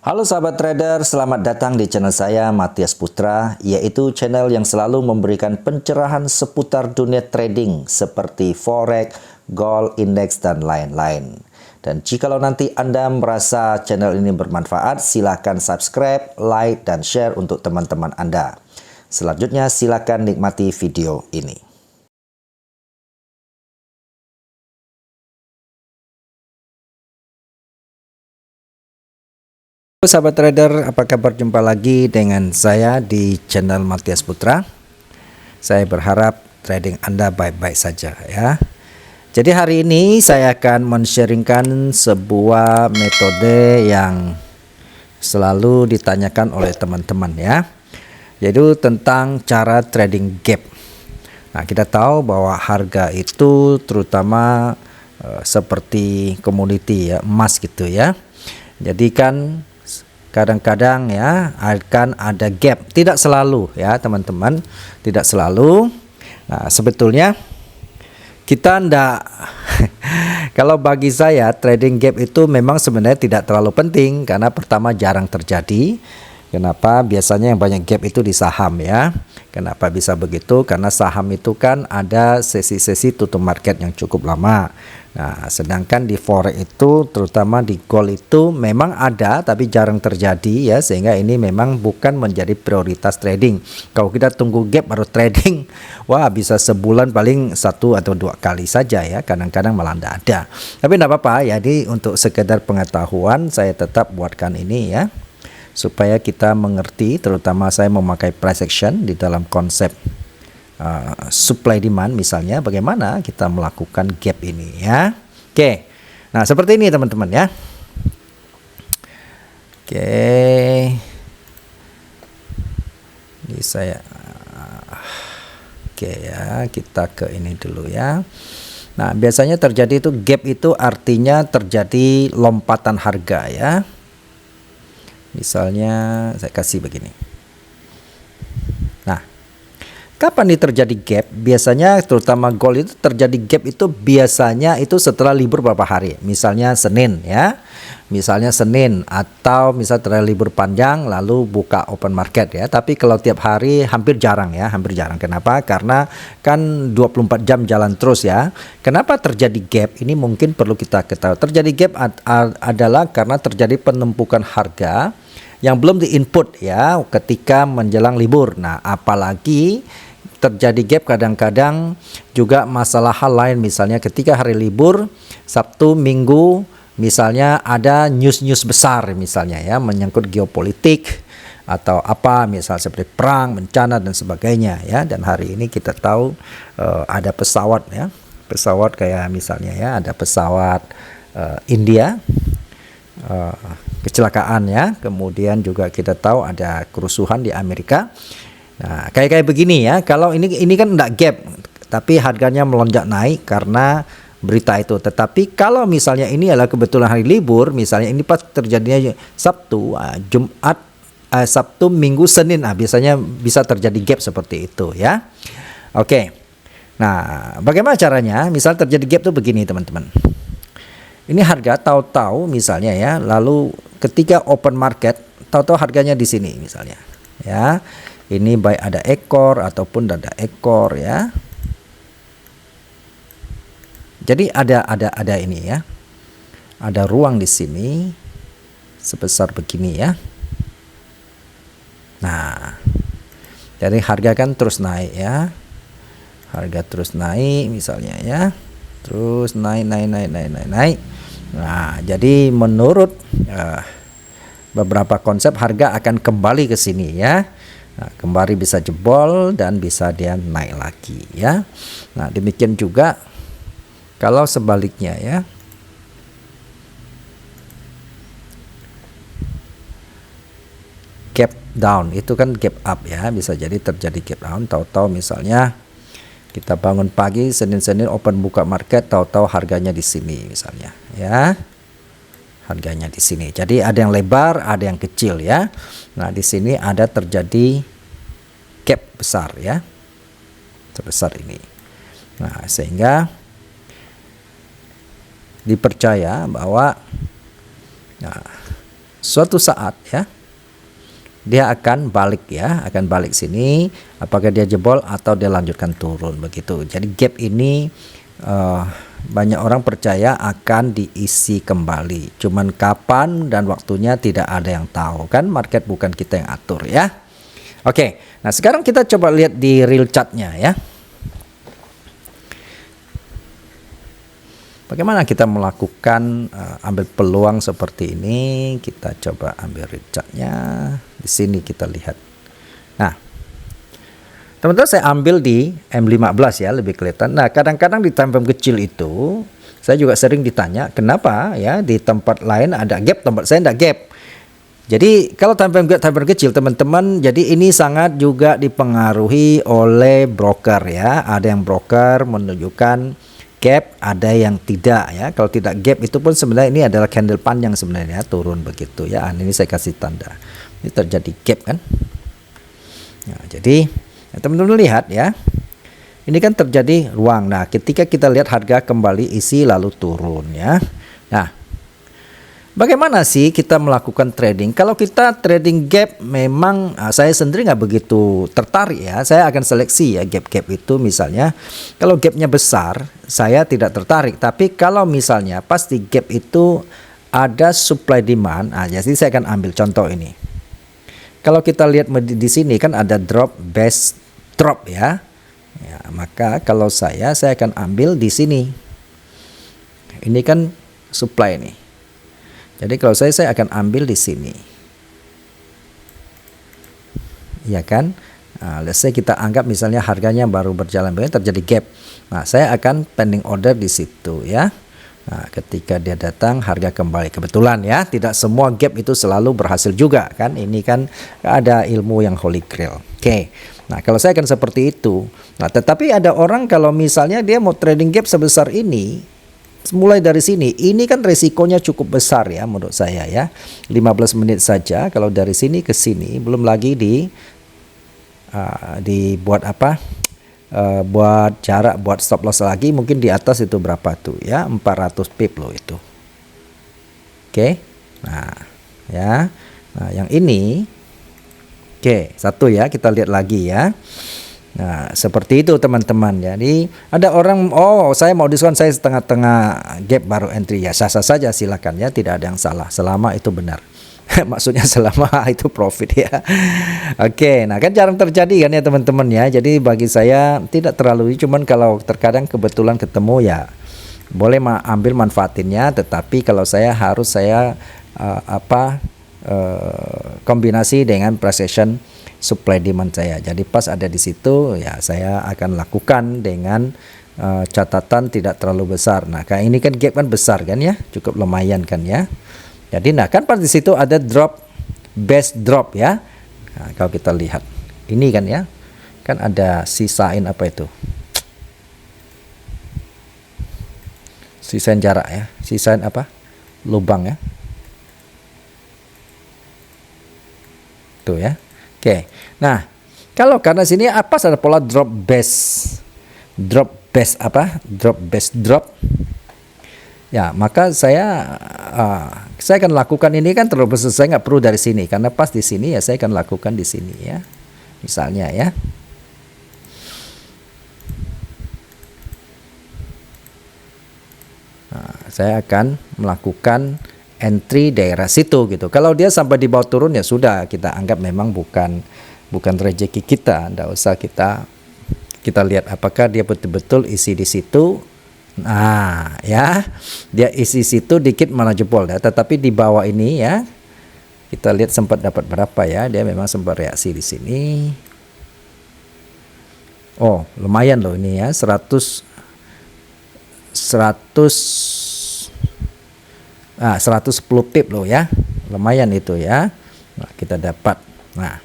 Halo sahabat trader, selamat datang di channel saya Matias Putra, yaitu channel yang selalu memberikan pencerahan seputar dunia trading seperti forex, gold, indeks, dan lain-lain. Dan jikalau nanti Anda merasa channel ini bermanfaat, silakan subscribe, like, dan share untuk teman-teman Anda. Selanjutnya silakan nikmati video ini. Halo sahabat trader, apa kabar? Jumpa lagi dengan saya di channel Matias Putra. Saya berharap trading Anda baik-baik saja ya. Jadi hari ini saya akan men-sharingkan sebuah metode yang selalu ditanyakan oleh teman-teman ya, yaitu tentang cara trading gap. Nah, kita tahu bahwa harga itu terutama seperti komoditi ya, emas gitu ya. Jadi kan kadang-kadang ya akan ada gap, tidak selalu ya teman-teman, tidak selalu. Nah, sebetulnya kita ndak kalau bagi saya trading gap itu memang sebenarnya tidak terlalu penting karena pertama jarang terjadi. Kenapa? Biasanya yang banyak gap itu di saham ya. Kenapa bisa begitu? Karena saham itu kan ada sesi-sesi tutup market yang cukup lama. Nah, sedangkan di forex itu terutama di gold itu memang ada tapi jarang terjadi ya, sehingga ini memang bukan menjadi prioritas trading. Kalau kita tunggu gap baru trading, wah bisa sebulan paling 1 atau 2 kali saja ya, kadang-kadang malah tidak ada. Tapi tidak apa-apa, jadi untuk sekedar pengetahuan saya tetap buatkan ini ya, supaya kita mengerti, terutama saya memakai price action di dalam konsep supply demand misalnya, bagaimana kita melakukan gap ini ya. Oke, nah seperti ini teman-teman ya. Oke, ini saya oke ya, kita ke ini dulu ya. Nah, biasanya terjadi itu gap itu artinya terjadi lompatan harga ya. Misalnya saya kasih begini. Nah, kapan ini terjadi gap? Biasanya terutama gold itu terjadi gap itu biasanya itu setelah libur beberapa hari. Misalnya Senin ya. Misalnya Senin atau misal terjadi libur panjang lalu buka open market ya. Tapi kalau tiap hari hampir jarang ya, hampir jarang. Kenapa? Karena kan 24 jam jalan terus ya. Kenapa terjadi gap? Ini mungkin perlu kita ketahui. Terjadi gap adalah karena terjadi penumpukan harga yang belum di-input ya ketika menjelang libur. Nah, apalagi terjadi gap kadang-kadang juga masalah hal lain, misalnya ketika hari libur Sabtu Minggu misalnya ada news-news besar misalnya ya menyangkut geopolitik atau apa misal seperti perang, bencana dan sebagainya ya. Dan hari ini kita tahu ada pesawat ya, pesawat kayak misalnya ya ada pesawat India kecelakaan ya, kemudian juga kita tahu ada kerusuhan di Amerika. Nah, kayak begini ya, kalau ini kan enggak gap, tapi harganya melonjak naik karena berita itu. Tetapi kalau misalnya ini adalah kebetulan hari libur, misalnya ini pas terjadinya Sabtu, Jumat, Sabtu, Minggu, Senin, biasanya bisa terjadi gap seperti itu ya. Oke. Nah, bagaimana caranya? Misal terjadi gap itu begini teman-teman. Ini harga tahu-tahu misalnya ya, lalu ketika open market tahu-tahu harganya di sini misalnya ya. Ini baik ada ekor ataupun tidak ada ekor ya. Jadi ada ini ya. Ada ruang di sini sebesar begini ya. Nah, jadi harga kan terus naik ya. Harga terus naik misalnya ya. Terus naik. Nah, jadi menurut beberapa konsep harga akan kembali ke sini ya. Nah, kembali bisa jebol dan bisa dia naik lagi ya. Nah, demikian juga kalau sebaliknya ya. Gap down itu kan gap up ya, bisa jadi terjadi gap down, tahu-tahu misalnya kita bangun pagi Senin open buka market, tahu-tahu harganya di sini misalnya ya. Harganya di sini. Jadi ada yang lebar, ada yang kecil ya. Nah, di sini ada terjadi gap besar ya. Sebesar ini. Nah, sehingga dipercaya bahwa suatu saat ya dia akan balik ya, akan balik sini, apakah dia jebol atau dia lanjutkan turun begitu. Jadi gap ini banyak orang percaya akan diisi kembali. Cuman kapan dan waktunya tidak ada yang tahu, kan market bukan kita yang atur ya. Oke, nah sekarang kita coba lihat di real chartnya ya. Bagaimana kita melakukan ambil peluang seperti ini? Kita coba ambil chartnya. Di sini kita lihat. Nah, teman-teman saya ambil di M15 ya, lebih kelihatan. Nah, kadang-kadang di time frame kecil itu saya juga sering ditanya, kenapa ya di tempat lain ada gap, tempat saya tidak gap. Jadi kalau time frame kecil teman-teman, jadi ini sangat juga dipengaruhi oleh broker ya. Ada yang broker menunjukkan gap, ada yang tidak ya. Kalau tidak gap itu pun sebenarnya ini adalah candle panjang sebenarnya turun begitu ya. Ini saya kasih tanda. Ini terjadi gap kan. Nah, jadi teman-teman lihat ya. Ini kan terjadi ruang. Nah, ketika kita lihat harga kembali isi lalu turun ya. Nah, bagaimana sih kita melakukan trading? Kalau kita trading gap memang saya sendiri nggak begitu tertarik ya. Saya akan seleksi ya gap-gap itu misalnya. Kalau gapnya besar, saya tidak tertarik. Tapi kalau misalnya pasti gap itu ada supply demand, jadi saya akan ambil contoh ini. Kalau kita lihat di sini kan ada drop, best drop ya. Ya, maka kalau saya akan ambil di sini. Ini kan supply nih. Jadi kalau saya akan ambil di sini. Ya kan? Nah, let's say kita anggap misalnya harganya baru berjalan begini terjadi gap. Nah, saya akan pending order di situ ya. Nah, ketika dia datang harga kembali. Kebetulan ya, tidak semua gap itu selalu berhasil juga kan. Ini kan ada ilmu yang holy grail. Oke. Nah, kalau saya akan seperti itu. Nah, tetapi ada orang kalau misalnya dia mau trading gap sebesar ini, mulai dari sini, ini kan resikonya cukup besar ya menurut saya ya. 15 menit saja kalau dari sini ke sini, belum lagi dibuat apa? Buat jarak, buat stop loss lagi mungkin di atas itu berapa tuh ya, 400 pip loh itu. Oke. Nah, ya. Nah, yang ini oke, satu ya, kita lihat lagi ya. Nah, seperti itu teman-teman. Jadi ada orang, oh saya mau diskon, saya setengah-tengah gap baru entry ya, sah-sah saja silakan ya, tidak ada yang salah selama itu benar. Maksudnya selama itu profit ya. Oke, nah kan jarang terjadi kan ya teman-teman ya. Jadi bagi saya tidak terlalu, cuman kalau terkadang kebetulan ketemu ya boleh ambil manfaatinnya. Tetapi kalau saya harus kombinasi dengan price action supply demand saya. Jadi pas ada di situ ya saya akan lakukan dengan catatan tidak terlalu besar. Nah, kayak ini kan gap kan besar kan ya, cukup lumayan kan ya. Jadi nah kan pas di situ ada drop, best drop ya. Nah, kalau kita lihat ini kan ya, kan ada sisain apa itu? Sisain jarak ya, sisain apa? Lubang ya. Tuh ya. Oke. Nah, kalau karena sini apa ada pola drop best drop. Ya, maka saya akan lakukan ini kan terus, saya nggak perlu dari sini karena pas di sini ya saya akan lakukan di sini ya. Misalnya ya. Nah, saya akan melakukan entry daerah situ gitu. Kalau dia sampai di bawah turun ya sudah, kita anggap memang bukan rezeki kita. Nggak usah kita lihat apakah dia betul-betul isi di situ. Nah ya, dia isi situ dikit malah jebol ya. Tetapi di bawah ini ya, kita lihat sempat dapat berapa ya. Dia memang sempat reaksi di sini. Oh lumayan loh ini ya, 110 pip loh ya, lumayan itu ya. Nah, kita dapat. Nah,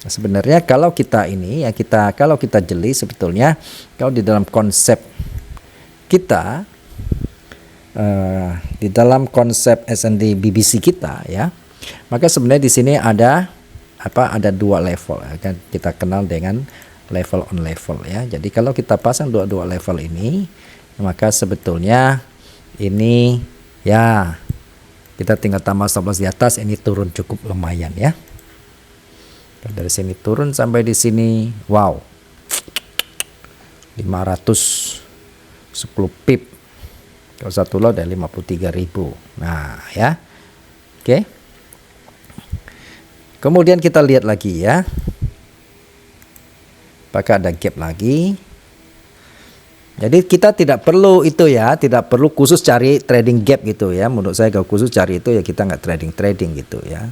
sebenarnya kalau kita ini ya kalau kita jeli sebetulnya kalau di dalam konsep kita di dalam konsep S&D BBC kita ya, maka sebenarnya di sini ada dua level kan kita kenal dengan level on level ya. Jadi kalau kita pasang dua level ini, maka sebetulnya ini ya Kita tinggal tambah stop loss di atas, ini turun cukup lumayan ya. Dari sini turun sampai di sini, wow, 510 pip. Kalau satu lot ada 53.000. Nah ya, oke. Kemudian kita lihat lagi ya, apakah ada gap lagi. Jadi kita tidak perlu itu ya, tidak perlu khusus cari trading gap gitu ya. Menurut saya kalau khusus cari itu ya kita nggak trading gitu ya.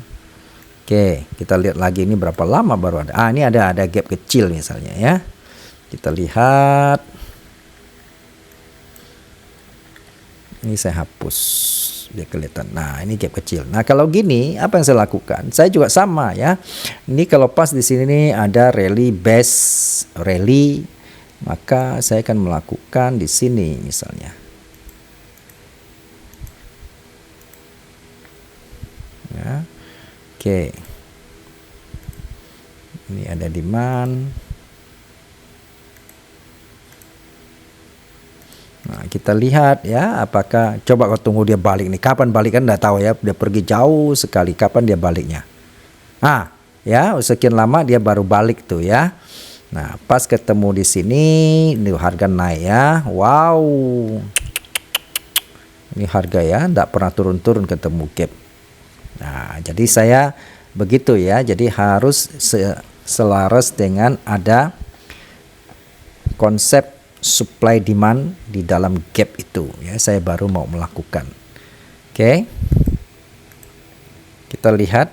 Oke, kita lihat lagi ini berapa lama baru ada. Ini ada gap kecil misalnya ya. Kita lihat. Ini saya hapus biar kelihatan. Nah, ini gap kecil. Nah, kalau gini apa yang saya lakukan? Saya juga sama ya. Ini kalau pas di sini nih ada rally base rally, maka saya akan melakukan di sini misalnya. Ya. Oke. Ini ada demand. Nah, kita lihat ya, apakah coba kau tunggu dia balik nih. Kapan balik kan enggak tahu ya. Dia pergi jauh sekali. Kapan dia baliknya? Ya, sekian lama dia baru balik tuh ya. Nah, pas ketemu di sini, ini harga naik ya. Wow. Ini harga ya, enggak pernah turun-turun ketemu gap. Nah, jadi saya begitu ya. Jadi harus selaras dengan ada konsep supply demand di dalam gap itu ya, saya baru mau melakukan. Oke. Kita lihat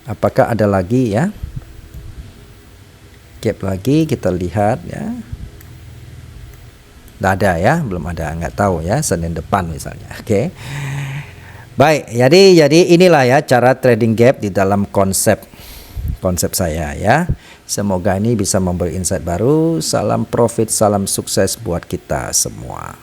apakah ada lagi ya. Gap lagi kita lihat ya. Nggak ada ya, belum ada, nggak tahu ya, Senin depan misalnya. Oke. Baik, jadi inilah ya cara trading gap di dalam konsep saya ya. Semoga ini bisa memberi insight baru. Salam profit, salam sukses buat kita semua.